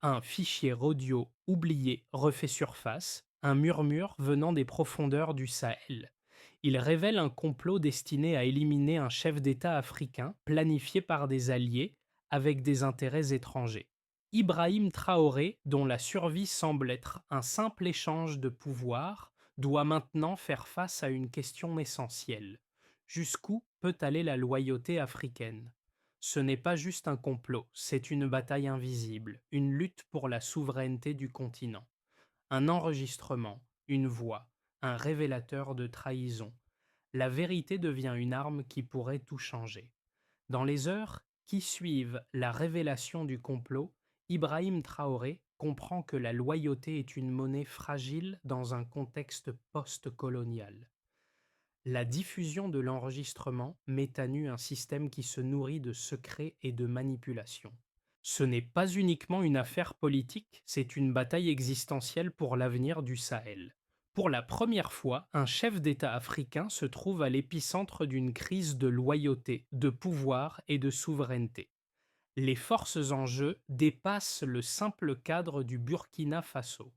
Un fichier audio oublié refait surface, un murmure venant des profondeurs du Sahel. Il révèle un complot destiné à éliminer un chef d'État africain planifié par des alliés avec des intérêts étrangers. Ibrahim Traoré, dont la survie semble être un simple échange de pouvoir, doit maintenant faire face à une question essentielle. Jusqu'où peut aller la loyauté africaine? Ce n'est pas juste un complot, c'est une bataille invisible, une lutte pour la souveraineté du continent. Un enregistrement, une voix, un révélateur de trahison. La vérité devient une arme qui pourrait tout changer. Dans les heures qui suivent la révélation du complot, Ibrahim Traoré comprend que la loyauté est une monnaie fragile dans un contexte post-colonial. La diffusion de l'enregistrement met à nu un système qui se nourrit de secrets et de manipulations. Ce n'est pas uniquement une affaire politique, c'est une bataille existentielle pour l'avenir du Sahel. Pour la première fois, un chef d'État africain se trouve à l'épicentre d'une crise de loyauté, de pouvoir et de souveraineté. Les forces en jeu dépassent le simple cadre du Burkina Faso.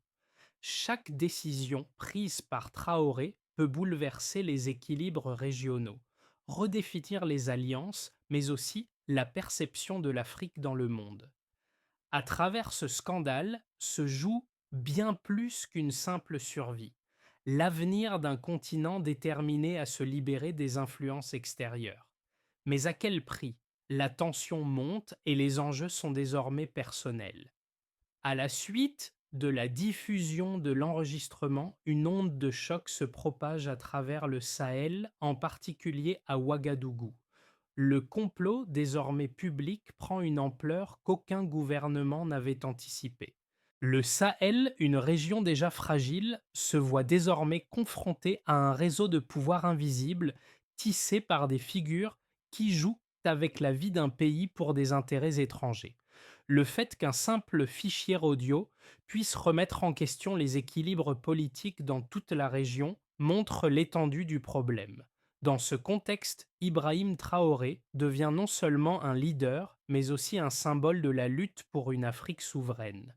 Chaque décision prise par Traoré peut bouleverser les équilibres régionaux, redéfinir les alliances, mais aussi la perception de l'Afrique dans le monde. À travers ce scandale se joue bien plus qu'une simple survie, l'avenir d'un continent déterminé à se libérer des influences extérieures. Mais à quel prix? La tension monte et les enjeux sont désormais personnels. À la suite de la diffusion de l'enregistrement, une onde de choc se propage à travers le Sahel, en particulier à Ouagadougou. Le complot, désormais public, prend une ampleur qu'aucun gouvernement n'avait anticipée. Le Sahel, une région déjà fragile, se voit désormais confronté à un réseau de pouvoir invisible tissé par des figures qui jouent avec la vie d'un pays pour des intérêts étrangers. Le fait qu'un simple fichier audio puisse remettre en question les équilibres politiques dans toute la région montre l'étendue du problème. Dans ce contexte, Ibrahim Traoré devient non seulement un leader, mais aussi un symbole de la lutte pour une Afrique souveraine.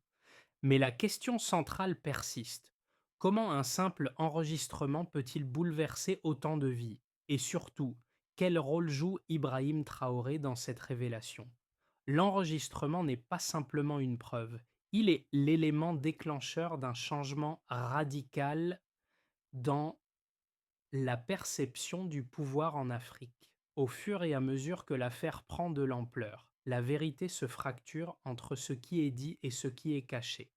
Mais la question centrale persiste. Comment un simple enregistrement peut-il bouleverser autant de vies? Et surtout, quel rôle joue Ibrahim Traoré dans cette révélation? L'enregistrement n'est pas simplement une preuve, il est l'élément déclencheur d'un changement radical dans la perception du pouvoir en Afrique. Au fur et à mesure que l'affaire prend de l'ampleur, la vérité se fracture entre ce qui est dit et ce qui est caché.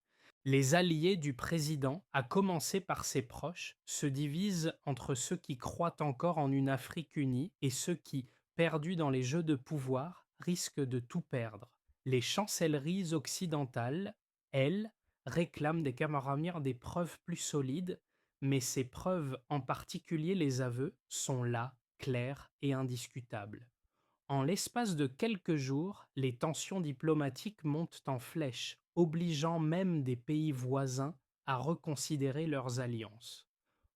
Les alliés du président, à commencer par ses proches, se divisent entre ceux qui croient encore en une Afrique unie et ceux qui, perdus dans les jeux de pouvoir, risquent de tout perdre. Les chancelleries occidentales, elles, réclament des Camaramirs des preuves plus solides, mais ces preuves, en particulier les aveux, sont là, claires et indiscutables. En l'espace de quelques jours, les tensions diplomatiques montent en flèche, obligeant même des pays voisins à reconsidérer leurs alliances.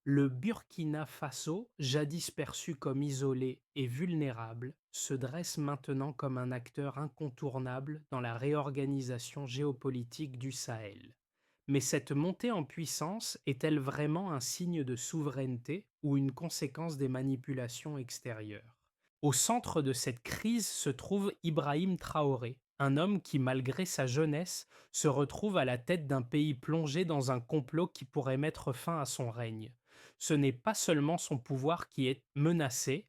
Le Burkina Faso, jadis perçu comme isolé et vulnérable, se dresse maintenant comme un acteur incontournable dans la réorganisation géopolitique du Sahel. Mais cette montée en puissance est-elle vraiment un signe de souveraineté ou une conséquence des manipulations extérieures? Au centre de cette crise se trouve Ibrahim Traoré, un homme qui, malgré sa jeunesse, se retrouve à la tête d'un pays plongé dans un complot qui pourrait mettre fin à son règne. Ce n'est pas seulement son pouvoir qui est menacé,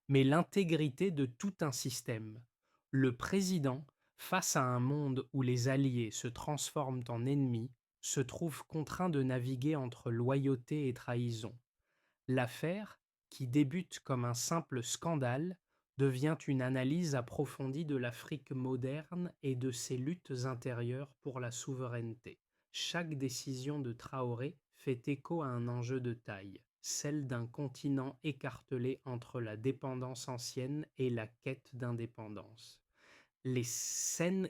mais l'intégrité de tout un système. Le président, face à un monde où les alliés se transforment en ennemis, se trouve contraint de naviguer entre loyauté et trahison. L'affaire, qui débute comme un simple scandale, devient une analyse approfondie de l'Afrique moderne et de ses luttes intérieures pour la souveraineté. Chaque décision de Traoré fait écho à un enjeu de taille, celle d'un continent écartelé entre la dépendance ancienne et la quête d'indépendance. Les scènes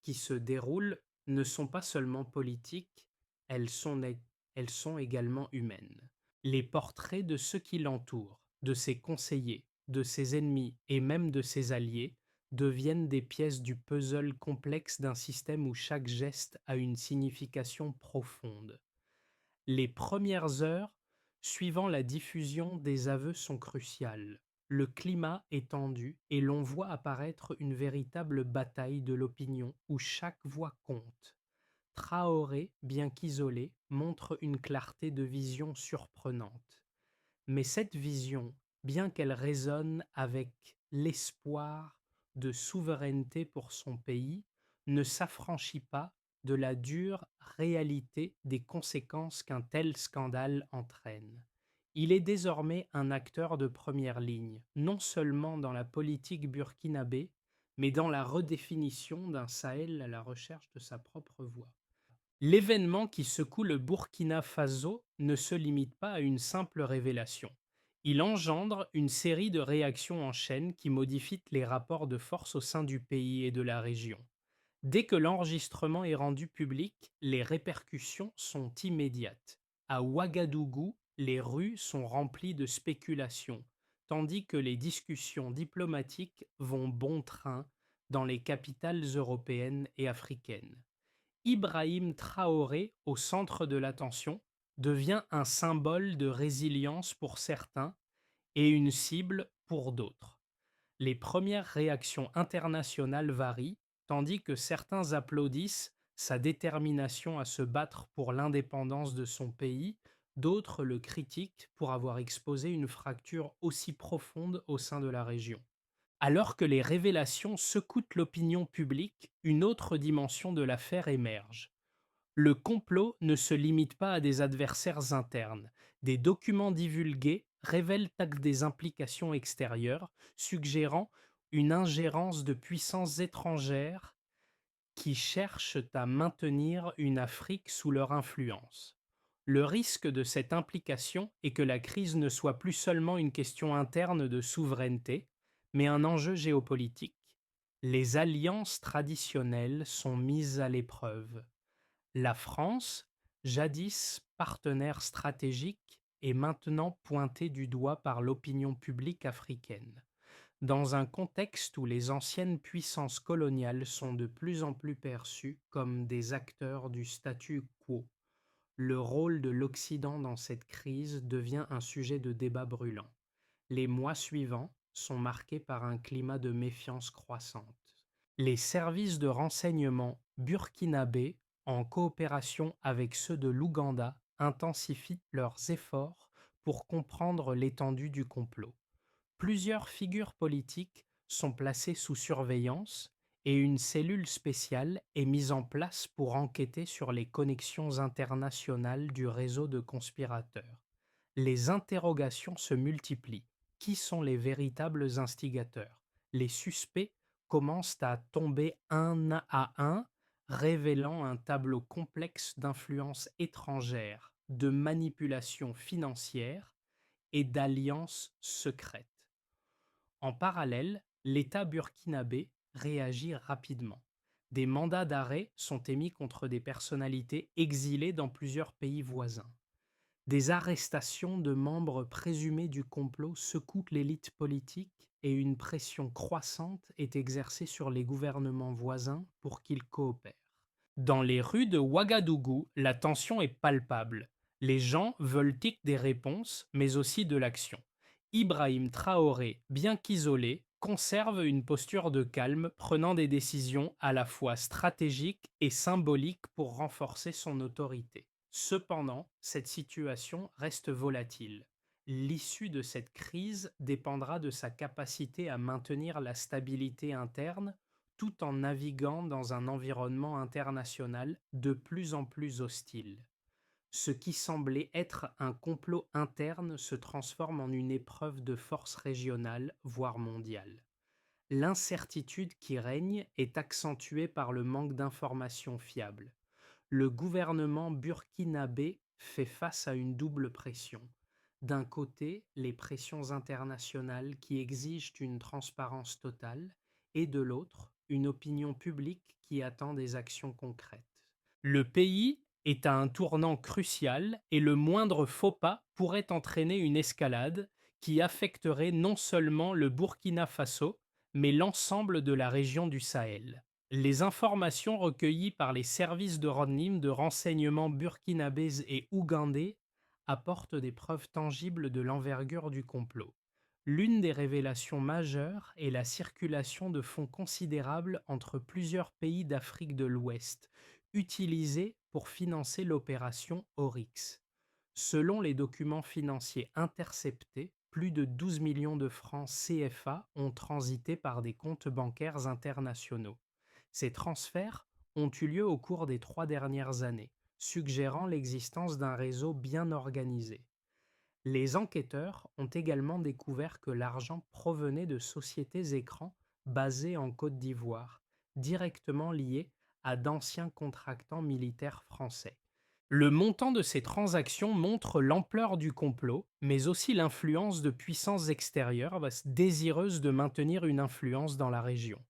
qui se déroulent ne sont pas seulement politiques, elles sont également humaines. Les portraits de ceux qui l'entourent, de ses conseillers, de ses ennemis et même de ses alliés deviennent des pièces du puzzle complexe d'un système où chaque geste a une signification profonde. Les premières heures suivant la diffusion des aveux sont cruciales. Le climat est tendu et l'on voit apparaître une véritable bataille de l'opinion où chaque voix compte. Traoré, bien qu'isolé, montre une clarté de vision surprenante. Mais cette vision, bien qu'elle résonne avec l'espoir de souveraineté pour son pays, ne s'affranchit pas de la dure réalité des conséquences qu'un tel scandale entraîne. Il est désormais un acteur de première ligne, non seulement dans la politique burkinabé, mais dans la redéfinition d'un Sahel à la recherche de sa propre voie. L'événement qui secoue le Burkina Faso ne se limite pas à une simple révélation. Il engendre une série de réactions en chaîne qui modifient les rapports de force au sein du pays et de la région. Dès que l'enregistrement est rendu public, les répercussions sont immédiates. À Ouagadougou, les rues sont remplies de spéculations, tandis que les discussions diplomatiques vont bon train dans les capitales européennes et africaines. Ibrahim Traoré, au centre de l'attention, devient un symbole de résilience pour certains et une cible pour d'autres. Les premières réactions internationales varient, tandis que certains applaudissent sa détermination à se battre pour l'indépendance de son pays, d'autres le critiquent pour avoir exposé une fracture aussi profonde au sein de la région. Alors que les révélations secouent l'opinion publique, une autre dimension de l'affaire émerge. Le complot ne se limite pas à des adversaires internes. Des documents divulgués révèlent des implications extérieures, suggérant une ingérence de puissances étrangères qui cherchent à maintenir une Afrique sous leur influence. Le risque de cette implication est que la crise ne soit plus seulement une question interne de souveraineté, mais un enjeu géopolitique. Les alliances traditionnelles sont mises à l'épreuve. La France, jadis partenaire stratégique, est maintenant pointée du doigt par l'opinion publique africaine. Dans un contexte où les anciennes puissances coloniales sont de plus en plus perçues comme des acteurs du statu quo, le rôle de l'Occident dans cette crise devient un sujet de débat brûlant. Les mois suivants sont marqués par un climat de méfiance croissante. Les services de renseignement burkinabés, en coopération avec ceux de l'Ouganda, intensifient leurs efforts pour comprendre l'étendue du complot. Plusieurs figures politiques sont placées sous surveillance et une cellule spéciale est mise en place pour enquêter sur les connexions internationales du réseau de conspirateurs. Les interrogations se multiplient. Qui sont les véritables instigateurs? Les suspects commencent à tomber un à un, révélant un tableau complexe d'influences étrangères, de manipulations financières et d'alliances secrètes. En parallèle, l'État burkinabé réagit rapidement. Des mandats d'arrêt sont émis contre des personnalités exilées dans plusieurs pays voisins. Des arrestations de membres présumés du complot secouent l'élite politique et une pression croissante est exercée sur les gouvernements voisins pour qu'ils coopèrent. Dans les rues de Ouagadougou, la tension est palpable. Les gens veulent des réponses, mais aussi de l'action. Ibrahim Traoré, bien qu'isolé, conserve une posture de calme, prenant des décisions à la fois stratégiques et symboliques pour renforcer son autorité. Cependant, cette situation reste volatile. L'issue de cette crise dépendra de sa capacité à maintenir la stabilité interne tout en naviguant dans un environnement international de plus en plus hostile. Ce qui semblait être un complot interne se transforme en une épreuve de force régionale, voire mondiale. L'incertitude qui règne est accentuée par le manque d'informations fiables. Le gouvernement burkinabé fait face à une double pression. D'un côté, les pressions internationales qui exigent une transparence totale, et de l'autre, une opinion publique qui attend des actions concrètes. Le pays est à un tournant crucial et le moindre faux pas pourrait entraîner une escalade qui affecterait non seulement le Burkina Faso, mais l'ensemble de la région du Sahel. Les informations recueillies par les services de renseignement burkinabés et ougandais apportent des preuves tangibles de l'envergure du complot. L'une des révélations majeures est la circulation de fonds considérables entre plusieurs pays d'Afrique de l'Ouest, utilisés pour financer l'opération Oryx. Selon les documents financiers interceptés, plus de 12 millions de francs CFA ont transité par des comptes bancaires internationaux. Ces transferts ont eu lieu au cours des 3 dernières années, suggérant l'existence d'un réseau bien organisé. Les enquêteurs ont également découvert que l'argent provenait de sociétés écrans basées en Côte d'Ivoire, directement liées à d'anciens contractants militaires français. Le montant de ces transactions montre l'ampleur du complot, mais aussi l'influence de puissances extérieures désireuses de maintenir une influence dans la région.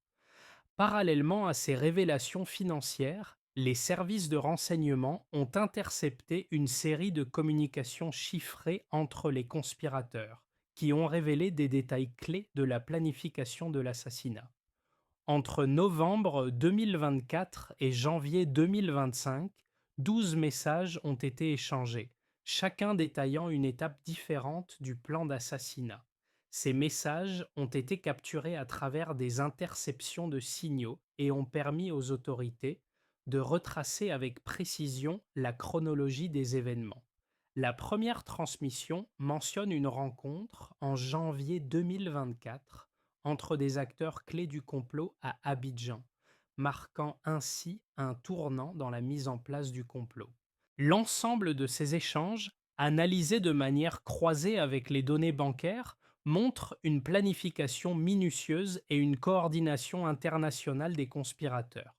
Parallèlement à ces révélations financières, les services de renseignement ont intercepté une série de communications chiffrées entre les conspirateurs, qui ont révélé des détails clés de la planification de l'assassinat. Entre novembre 2024 et janvier 2025, 12 messages ont été échangés, chacun détaillant une étape différente du plan d'assassinat. Ces messages ont été capturés à travers des interceptions de signaux et ont permis aux autorités de retracer avec précision la chronologie des événements. La première transmission mentionne une rencontre en janvier 2024 entre des acteurs clés du complot à Abidjan, marquant ainsi un tournant dans la mise en place du complot. L'ensemble de ces échanges, analysés de manière croisée avec les données bancaires, montre une planification minutieuse et une coordination internationale des conspirateurs.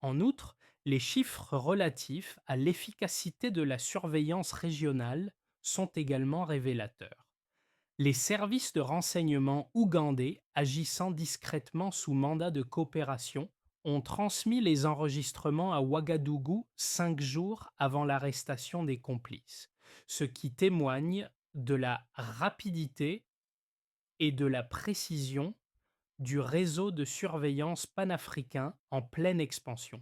En outre, les chiffres relatifs à l'efficacité de la surveillance régionale sont également révélateurs. Les services de renseignement ougandais, agissant discrètement sous mandat de coopération, ont transmis les enregistrements à Ouagadougou 5 jours avant l'arrestation des complices, ce qui témoigne de la rapidité et de la précision du réseau de surveillance panafricain en pleine expansion.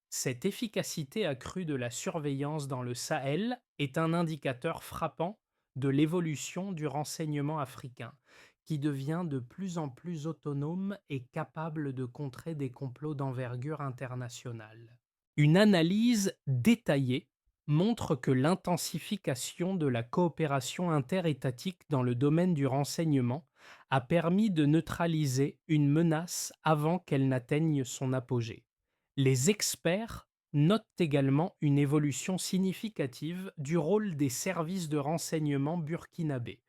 Cette efficacité accrue de la surveillance dans le Sahel est un indicateur frappant de l'évolution du renseignement africain, qui devient de plus en plus autonome et capable de contrer des complots d'envergure internationale. Une analyse détaillée montre que l'intensification de la coopération interétatique dans le domaine du renseignement a permis de neutraliser une menace avant qu'elle n'atteigne son apogée. Les experts notent également une évolution significative du rôle des services de renseignement burkinabés.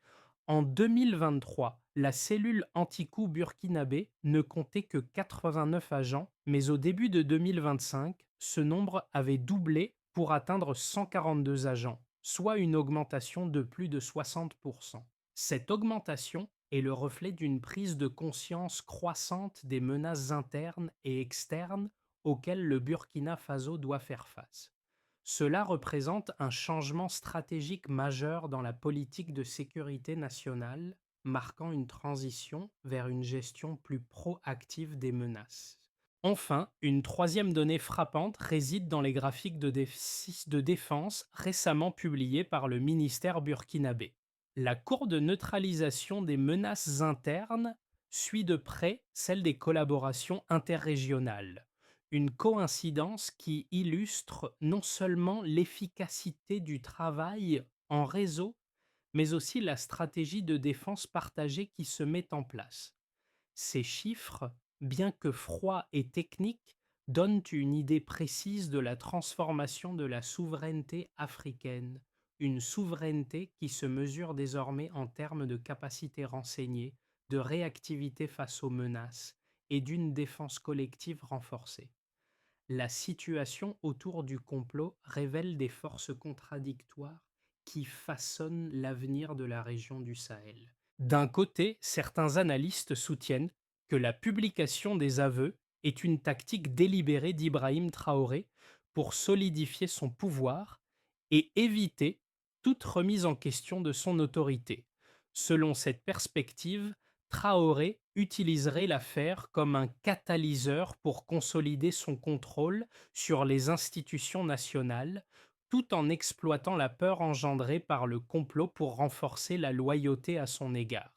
En 2023, la cellule anti-coup burkinabé ne comptait que 89 agents, mais au début de 2025, ce nombre avait doublé pour atteindre 142 agents, soit une augmentation de plus de 60%. Cette augmentation est le reflet d'une prise de conscience croissante des menaces internes et externes auxquelles le Burkina Faso doit faire face. Cela représente un changement stratégique majeur dans la politique de sécurité nationale, marquant une transition vers une gestion plus proactive des menaces. Enfin, une troisième donnée frappante réside dans les graphiques de défense récemment publiés par le ministère burkinabé. La courbe de neutralisation des menaces internes suit de près celle des collaborations interrégionales, une coïncidence qui illustre non seulement l'efficacité du travail en réseau, mais aussi la stratégie de défense partagée qui se met en place. Ces chiffres, bien que froids et techniques, donnent une idée précise de la transformation de la souveraineté africaine, une souveraineté qui se mesure désormais en termes de capacité renseignée, de réactivité face aux menaces et d'une défense collective renforcée. La situation autour du complot révèle des forces contradictoires qui façonnent l'avenir de la région du Sahel. D'un côté, certains analystes soutiennent que la publication des aveux est une tactique délibérée d'Ibrahim Traoré pour solidifier son pouvoir et éviter toute remise en question de son autorité. Selon cette perspective, Traoré utiliserait l'affaire comme un catalyseur pour consolider son contrôle sur les institutions nationales, tout en exploitant la peur engendrée par le complot pour renforcer la loyauté à son égard.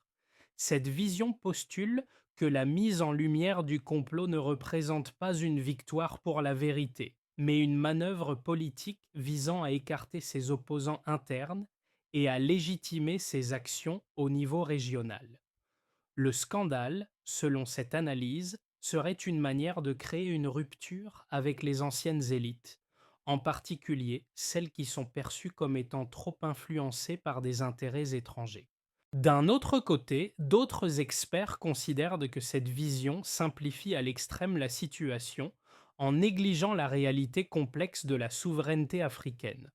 Cette vision postule que la mise en lumière du complot ne représente pas une victoire pour la vérité, mais une manœuvre politique visant à écarter ses opposants internes et à légitimer ses actions au niveau régional. Le scandale, selon cette analyse, serait une manière de créer une rupture avec les anciennes élites, en particulier celles qui sont perçues comme étant trop influencées par des intérêts étrangers. D'un autre côté, d'autres experts considèrent que cette vision simplifie à l'extrême la situation en négligeant la réalité complexe de la souveraineté africaine.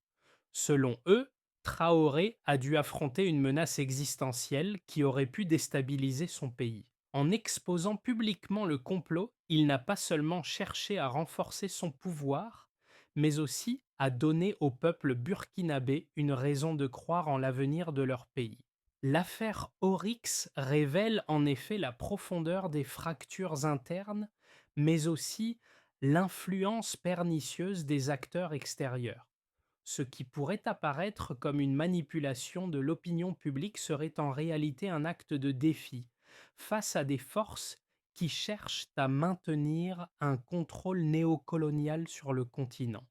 Selon eux, Traoré a dû affronter une menace existentielle qui aurait pu déstabiliser son pays. En exposant publiquement le complot, il n'a pas seulement cherché à renforcer son pouvoir, mais aussi à donner au peuple burkinabé une raison de croire en l'avenir de leur pays. L'affaire Oryx révèle en effet la profondeur des fractures internes, mais aussi l'influence pernicieuse des acteurs extérieurs. Ce qui pourrait apparaître comme une manipulation de l'opinion publique serait en réalité un acte de défi face à des forces qui cherchent à maintenir un contrôle néocolonial sur le continent.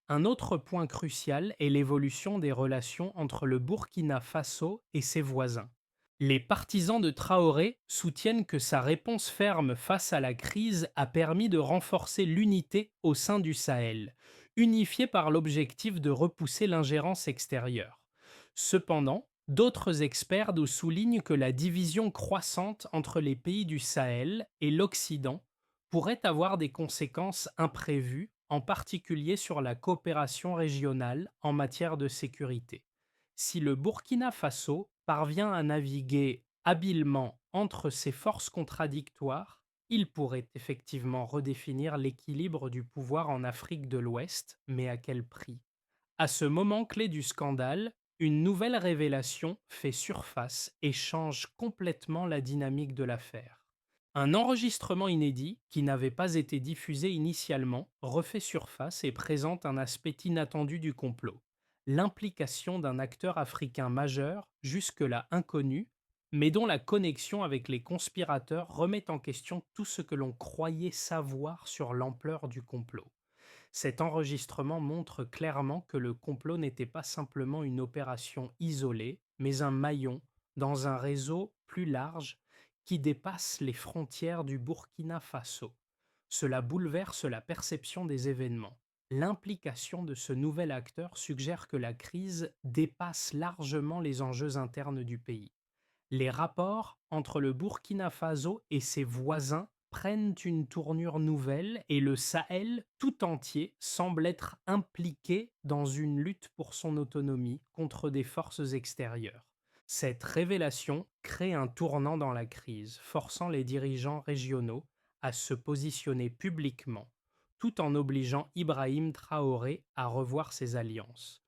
Un autre point crucial est l'évolution des relations entre le Burkina Faso et ses voisins. Les partisans de Traoré soutiennent que sa réponse ferme face à la crise a permis de renforcer l'unité au sein du Sahel, unifié par l'objectif de repousser l'ingérence extérieure. Cependant, d'autres experts soulignent que la division croissante entre les pays du Sahel et l'Occident pourrait avoir des conséquences imprévues, en particulier sur la coopération régionale en matière de sécurité. Si le Burkina Faso parvient à naviguer habilement entre ces forces contradictoires, il pourrait effectivement redéfinir l'équilibre du pouvoir en Afrique de l'Ouest, mais à quel prix? À ce moment clé du scandale, une nouvelle révélation fait surface et change complètement la dynamique de l'affaire. Un enregistrement inédit, qui n'avait pas été diffusé initialement, refait surface et présente un aspect inattendu du complot: l'implication d'un acteur africain majeur, jusque-là inconnu, mais dont la connexion avec les conspirateurs remet en question tout ce que l'on croyait savoir sur l'ampleur du complot. Cet enregistrement montre clairement que le complot n'était pas simplement une opération isolée, mais un maillon dans un réseau plus large qui dépasse les frontières du Burkina Faso. Cela bouleverse la perception des événements. L'implication de ce nouvel acteur suggère que la crise dépasse largement les enjeux internes du pays. Les rapports entre le Burkina Faso et ses voisins prennent une tournure nouvelle et le Sahel tout entier semble être impliqué dans une lutte pour son autonomie contre des forces extérieures. Cette révélation crée un tournant dans la crise, forçant les dirigeants régionaux à se positionner publiquement, tout en obligeant Ibrahim Traoré à revoir ses alliances.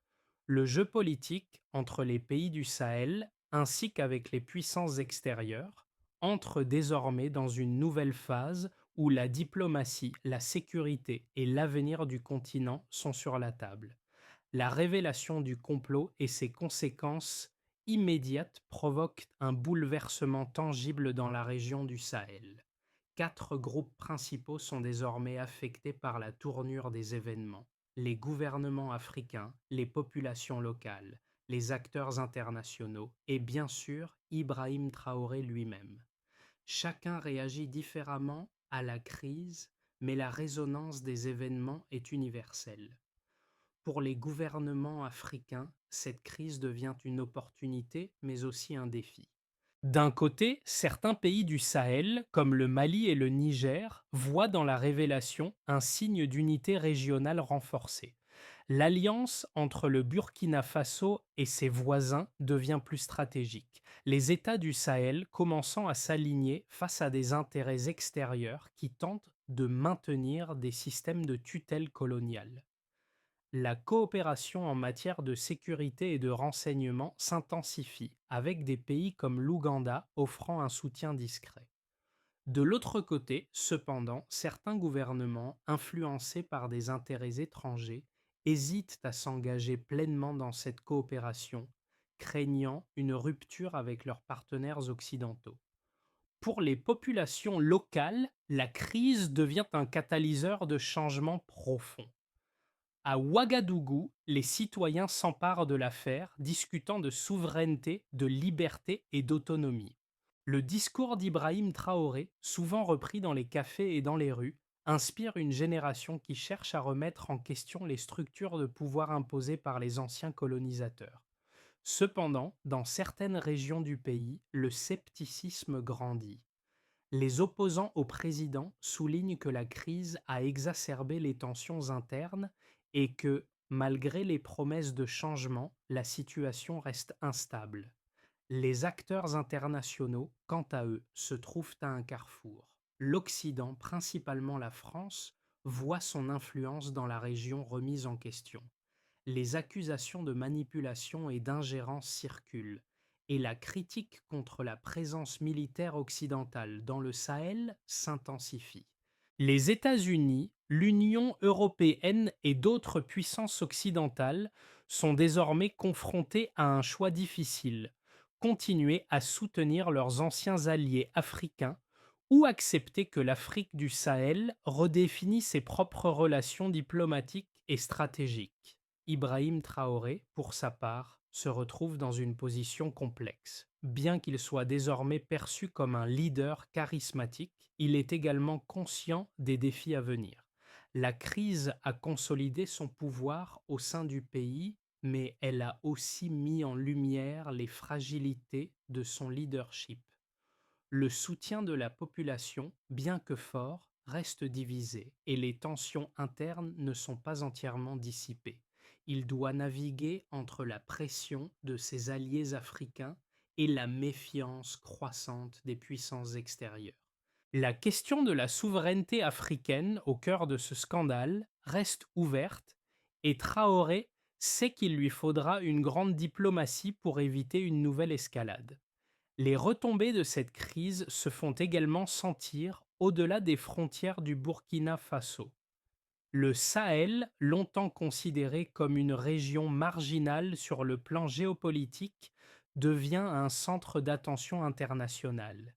Le jeu politique entre les pays du Sahel ainsi qu'avec les puissances extérieures entre désormais dans une nouvelle phase où la diplomatie, la sécurité et l'avenir du continent sont sur la table. La révélation du complot et ses conséquences immédiates provoquent un bouleversement tangible dans la région du Sahel. Quatre groupes principaux sont désormais affectés par la tournure des événements: les gouvernements africains, les populations locales, les acteurs internationaux et bien sûr Ibrahim Traoré lui-même. Chacun réagit différemment à la crise, mais la résonance des événements est universelle. Pour les gouvernements africains, cette crise devient une opportunité, mais aussi un défi. D'un côté, certains pays du Sahel, comme le Mali et le Niger, voient dans la révélation un signe d'unité régionale renforcée. L'alliance entre le Burkina Faso et ses voisins devient plus stratégique, les États du Sahel commençant à s'aligner face à des intérêts extérieurs qui tentent de maintenir des systèmes de tutelle coloniale. la coopération en matière de sécurité et de renseignement s'intensifie, avec des pays comme l'Ouganda offrant un soutien discret. De l'autre côté, cependant, certains gouvernements, influencés par des intérêts étrangers, hésitent à s'engager pleinement dans cette coopération, craignant une rupture avec leurs partenaires occidentaux. Pour les populations locales, la crise devient un catalyseur de changements profonds. À Ouagadougou, les citoyens s'emparent de l'affaire, discutant de souveraineté, de liberté et d'autonomie. Le discours d'Ibrahim Traoré, souvent repris dans les cafés et dans les rues, inspire une génération qui cherche à remettre en question les structures de pouvoir imposées par les anciens colonisateurs. Cependant, dans certaines régions du pays, le scepticisme grandit. Les opposants au président soulignent que la crise a exacerbé les tensions internes et que, malgré les promesses de changement, la situation reste instable. Les acteurs internationaux, quant à eux, se trouvent à un carrefour. L'Occident, principalement la France, voit son influence dans la région remise en question. Les accusations de manipulation et d'ingérence circulent, et la critique contre la présence militaire occidentale dans le Sahel s'intensifie. Les États-Unis, l'Union européenne et d'autres puissances occidentales sont désormais confrontés à un choix difficile: continuer à soutenir leurs anciens alliés africains ou accepter que l'Afrique du Sahel redéfinisse ses propres relations diplomatiques et stratégiques. Ibrahim Traoré, pour sa part, se retrouve dans une position complexe. Bien qu'il soit désormais perçu comme un leader charismatique, il est également conscient des défis à venir. La crise a consolidé son pouvoir au sein du pays, mais elle a aussi mis en lumière les fragilités de son leadership. Le soutien de la population, bien que fort, reste divisé et les tensions internes ne sont pas entièrement dissipées. Il doit naviguer entre la pression de ses alliés africains et la méfiance croissante des puissances extérieures. La question de la souveraineté africaine au cœur de ce scandale reste ouverte et Traoré sait qu'il lui faudra une grande diplomatie pour éviter une nouvelle escalade. Les retombées de cette crise se font également sentir au-delà des frontières du Burkina Faso. Le Sahel, longtemps considéré comme une région marginale sur le plan géopolitique, devient un centre d'attention internationale.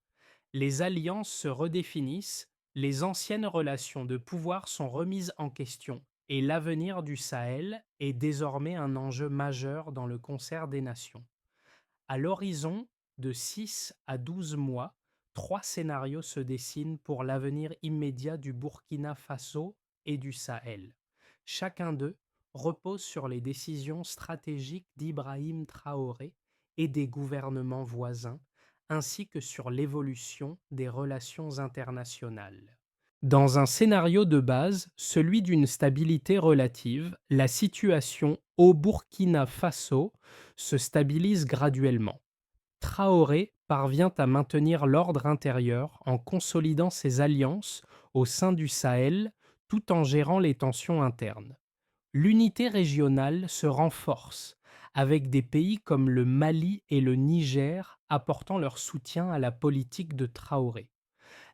Les alliances se redéfinissent, les anciennes relations de pouvoir sont remises en question et l'avenir du Sahel est désormais un enjeu majeur dans le concert des nations. À l'horizon de 6 à 12 mois, trois scénarios se dessinent pour l'avenir immédiat du Burkina Faso et du Sahel. Chacun d'eux repose sur les décisions stratégiques d'Ibrahim Traoré et des gouvernements voisins, ainsi que sur l'évolution des relations internationales. Dans un scénario de base, celui d'une stabilité relative, la situation au Burkina Faso se stabilise graduellement. Traoré parvient à maintenir l'ordre intérieur en consolidant ses alliances au sein du Sahel tout en gérant les tensions internes. L'unité régionale se renforce, avec des pays comme le Mali et le Niger apportant leur soutien à la politique de Traoré.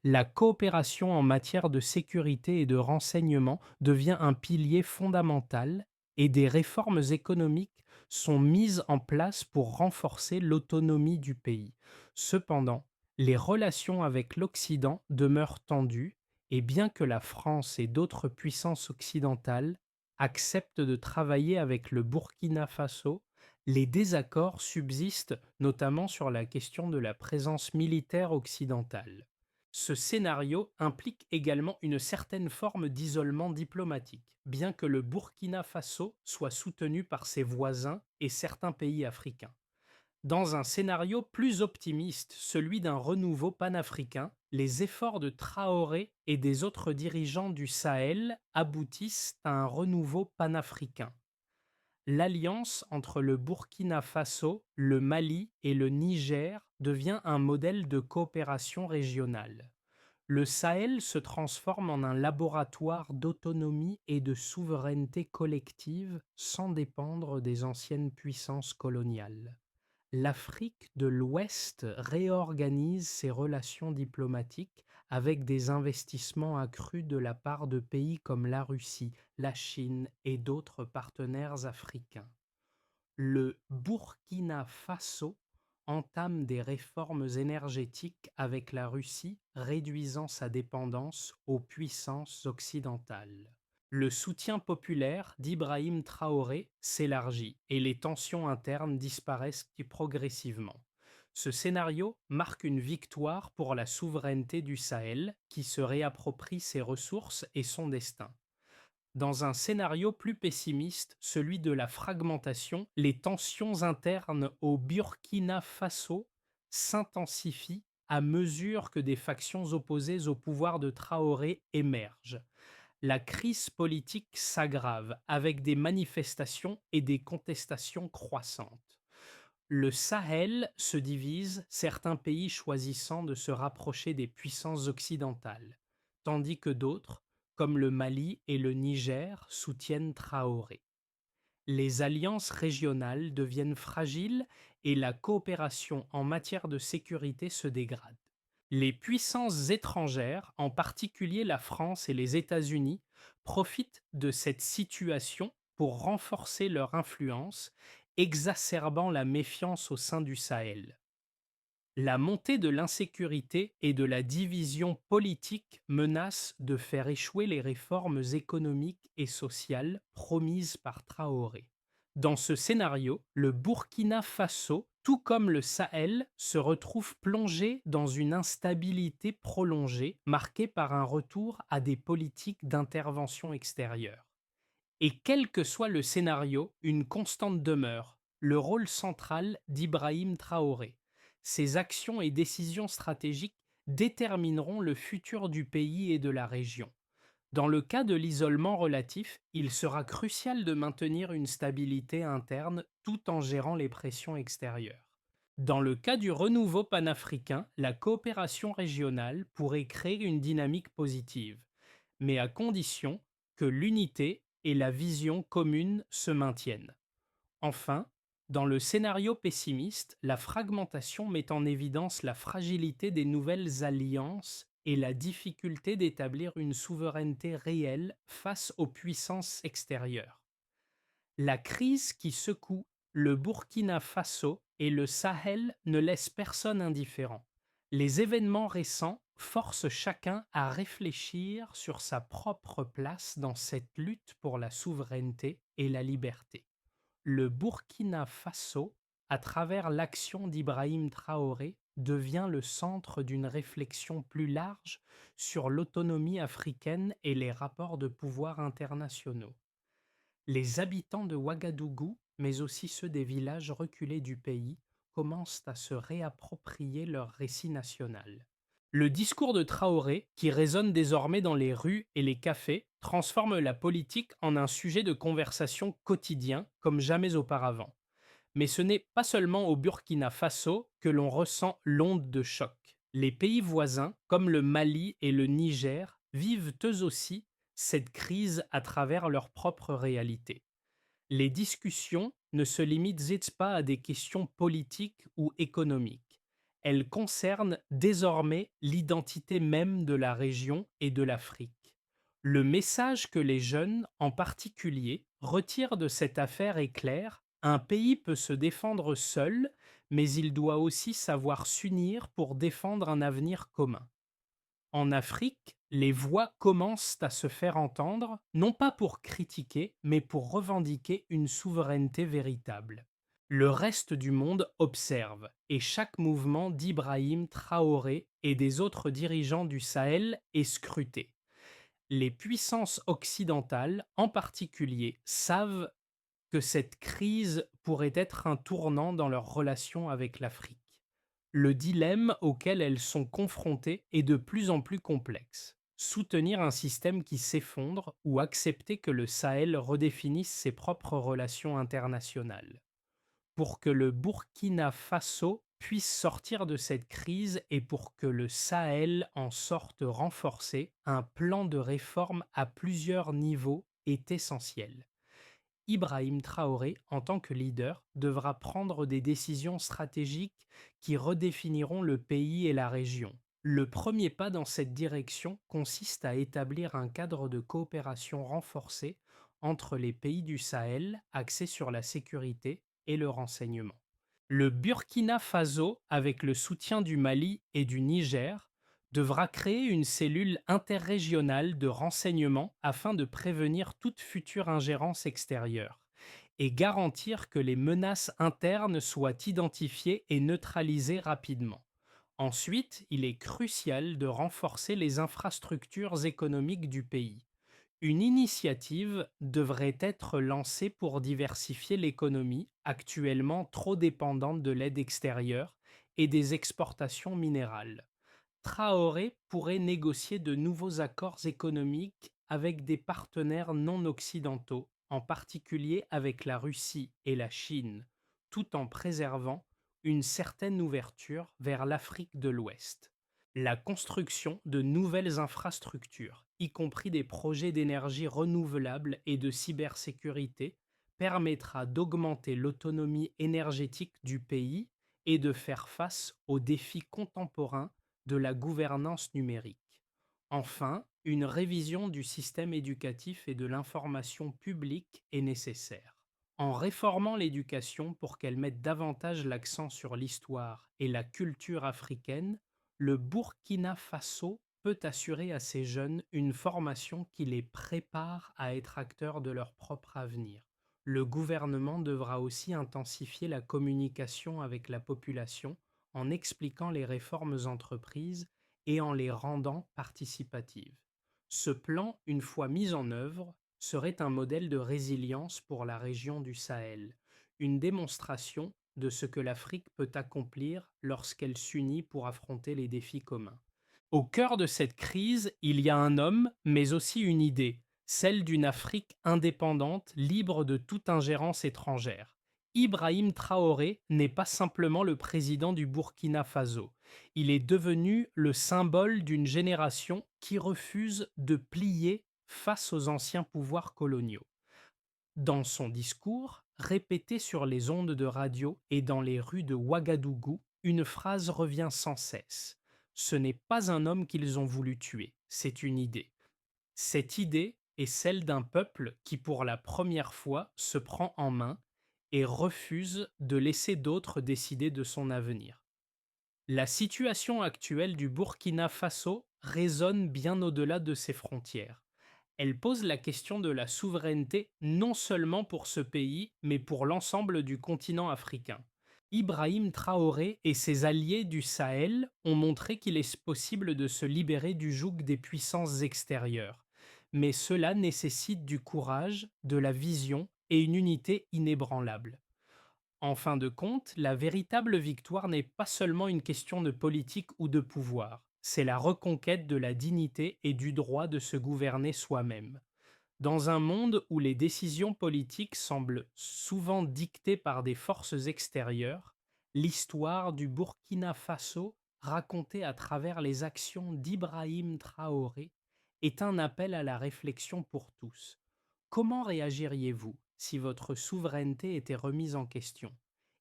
La coopération en matière de sécurité et de renseignement devient un pilier fondamental et des réformes économiques sont mises en place pour renforcer l'autonomie du pays. Cependant, les relations avec l'Occident demeurent tendues et bien que la France et d'autres puissances occidentales acceptent de travailler avec le Burkina Faso, les désaccords subsistent notamment sur la question de la présence militaire occidentale. Ce scénario implique également une certaine forme d'isolement diplomatique, bien que le Burkina Faso soit soutenu par ses voisins et certains pays africains. Dans un scénario plus optimiste, celui d'un renouveau panafricain, les efforts de Traoré et des autres dirigeants du Sahel aboutissent à un renouveau panafricain. L'alliance entre le Burkina Faso, le Mali et le Niger devient un modèle de coopération régionale. Le Sahel se transforme en un laboratoire d'autonomie et de souveraineté collective sans dépendre des anciennes puissances coloniales. L'Afrique de l'Ouest réorganise ses relations diplomatiques avec des investissements accrus de la part de pays comme la Russie, la Chine et d'autres partenaires africains. Le Burkina Faso entame des réformes énergétiques avec la Russie, réduisant sa dépendance aux puissances occidentales. Le soutien populaire d'Ibrahim Traoré s'élargit et les tensions internes disparaissent progressivement. Ce scénario marque une victoire pour la souveraineté du Sahel qui se réapproprie ses ressources et son destin. Dans un scénario plus pessimiste, celui de la fragmentation, les tensions internes au Burkina Faso s'intensifient à mesure que des factions opposées au pouvoir de Traoré émergent. La crise politique s'aggrave avec des manifestations et des contestations croissantes. Le Sahel se divise, certains pays choisissant de se rapprocher des puissances occidentales, tandis que d'autres, comme le Mali et le Niger, soutiennent Traoré. Les alliances régionales deviennent fragiles et la coopération en matière de sécurité se dégrade. Les puissances étrangères, en particulier la France et les États-Unis, profitent de cette situation pour renforcer leur influence, exacerbant la méfiance au sein du Sahel. La montée de l'insécurité et de la division politique menace de faire échouer les réformes économiques et sociales promises par Traoré. Dans ce scénario, le Burkina Faso, tout comme le Sahel, se retrouve plongé dans une instabilité prolongée marquée par un retour à des politiques d'intervention extérieure. Et quel que soit le scénario, une constante demeure, le rôle central d'Ibrahim Traoré. Ses actions et décisions stratégiques détermineront le futur du pays et de la région. Dans le cas de l'isolement relatif, il sera crucial de maintenir une stabilité interne tout en gérant les pressions extérieures. Dans le cas du renouveau panafricain, la coopération régionale pourrait créer une dynamique positive, mais à condition que l'unité et la vision commune se maintiennent. Enfin, dans le scénario pessimiste, la fragmentation met en évidence la fragilité des nouvelles alliances et la difficulté d'établir une souveraineté réelle face aux puissances extérieures. La crise qui secoue le Burkina Faso et le Sahel ne laisse personne indifférent. Les événements récents forcent chacun à réfléchir sur sa propre place dans cette lutte pour la souveraineté et la liberté. Le Burkina Faso, à travers l'action d'Ibrahim Traoré, devient le centre d'une réflexion plus large sur l'autonomie africaine et les rapports de pouvoir internationaux. Les habitants de Ouagadougou, mais aussi ceux des villages reculés du pays, commencent à se réapproprier leur récit national. Le discours de Traoré, qui résonne désormais dans les rues et les cafés, transforme la politique en un sujet de conversation quotidien comme jamais auparavant. Mais ce n'est pas seulement au Burkina Faso que l'on ressent l'onde de choc. Les pays voisins, comme le Mali et le Niger, vivent eux aussi cette crise à travers leur propre réalité. Les discussions ne se limitent pas à des questions politiques ou économiques. Elles concernent désormais l'identité même de la région et de l'Afrique. Le message que les jeunes, en particulier, retirent de cette affaire est clair: un pays peut se défendre seul, mais il doit aussi savoir s'unir pour défendre un avenir commun. En Afrique, les voix commencent à se faire entendre, non pas pour critiquer, mais pour revendiquer une souveraineté véritable. Le reste du monde observe, et chaque mouvement d'Ibrahim Traoré et des autres dirigeants du Sahel est scruté. Les puissances occidentales, en particulier, savent que cette crise pourrait être un tournant dans leurs relations avec l'Afrique. Le dilemme auquel elles sont confrontées est de plus en plus complexe. Soutenir un système qui s'effondre ou accepter que le Sahel redéfinisse ses propres relations internationales. Pour que le Burkina Faso puisse sortir de cette crise et pour que le Sahel en sorte renforcé, un plan de réforme à plusieurs niveaux est essentiel. Ibrahim Traoré, en tant que leader, devra prendre des décisions stratégiques qui redéfiniront le pays et la région. Le premier pas dans cette direction consiste à établir un cadre de coopération renforcé entre les pays du Sahel axé sur la sécurité et le renseignement. Le Burkina Faso, avec le soutien du Mali et du Niger, devra créer une cellule interrégionale de renseignement afin de prévenir toute future ingérence extérieure et garantir que les menaces internes soient identifiées et neutralisées rapidement. Ensuite, il est crucial de renforcer les infrastructures économiques du pays. Une initiative devrait être lancée pour diversifier l'économie, actuellement trop dépendante de l'aide extérieure et des exportations minérales. Traoré pourrait négocier de nouveaux accords économiques avec des partenaires non occidentaux, en particulier avec la Russie et la Chine, tout en préservant une certaine ouverture vers l'Afrique de l'Ouest. La construction de nouvelles infrastructures, y compris des projets d'énergie renouvelable et de cybersécurité, permettra d'augmenter l'autonomie énergétique du pays et de faire face aux défis contemporains de la gouvernance numérique. Enfin, une révision du système éducatif et de l'information publique est nécessaire. En réformant l'éducation pour qu'elle mette davantage l'accent sur l'histoire et la culture africaine, le Burkina Faso peut assurer à ces jeunes une formation qui les prépare à être acteurs de leur propre avenir. Le gouvernement devra aussi intensifier la communication avec la population en expliquant les réformes entreprises et en les rendant participatives. Ce plan, une fois mis en œuvre, serait un modèle de résilience pour la région du Sahel, une démonstration de ce que l'Afrique peut accomplir lorsqu'elle s'unit pour affronter les défis communs. Au cœur de cette crise, il y a un homme, mais aussi une idée, celle d'une Afrique indépendante, libre de toute ingérence étrangère. Ibrahim Traoré n'est pas simplement le président du Burkina Faso, il est devenu le symbole d'une génération qui refuse de plier face aux anciens pouvoirs coloniaux. Dans son discours, répété sur les ondes de radio et dans les rues de Ouagadougou, une phrase revient sans cesse. Ce n'est pas un homme qu'ils ont voulu tuer, c'est une idée. Cette idée est celle d'un peuple qui, pour la première fois, se prend en main et refuse de laisser d'autres décider de son avenir. La situation actuelle du Burkina Faso résonne bien au-delà de ses frontières. Elle pose la question de la souveraineté non seulement pour ce pays, mais pour l'ensemble du continent africain. Ibrahim Traoré et ses alliés du Sahel ont montré qu'il est possible de se libérer du joug des puissances extérieures. Mais cela nécessite du courage, de la vision et une unité inébranlable. En fin de compte, la véritable victoire n'est pas seulement une question de politique ou de pouvoir, c'est la reconquête de la dignité et du droit de se gouverner soi-même. Dans un monde où les décisions politiques semblent souvent dictées par des forces extérieures, l'histoire du Burkina Faso, racontée à travers les actions d'Ibrahim Traoré, est un appel à la réflexion pour tous. Comment réagiriez-vous si votre souveraineté était remise en question?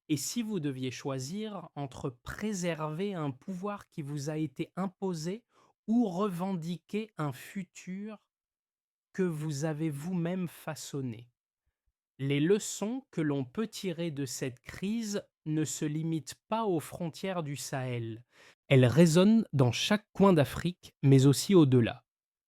Et si vous deviez choisir entre préserver un pouvoir qui vous a été imposé ou revendiquer un futur que vous avez vous-même façonné? Les leçons que l'on peut tirer de cette crise ne se limitent pas aux frontières du Sahel. Elles résonnent dans chaque coin d'Afrique, mais aussi au-delà.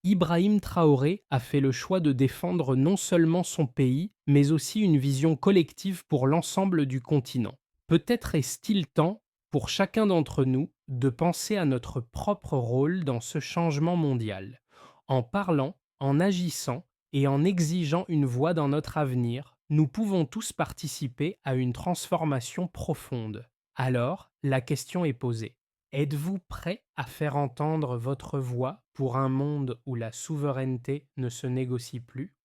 Ibrahim Traoré a fait le choix de défendre non seulement son pays, mais aussi une vision collective pour l'ensemble du continent. Peut-être est-il temps, pour chacun d'entre nous, de penser à notre propre rôle dans ce changement mondial. En parlant, en agissant et en exigeant une voix dans notre avenir, nous pouvons tous participer à une transformation profonde. Alors, la question est posée. Êtes-vous prêt à faire entendre votre voix pour un monde où la souveraineté ne se négocie plus?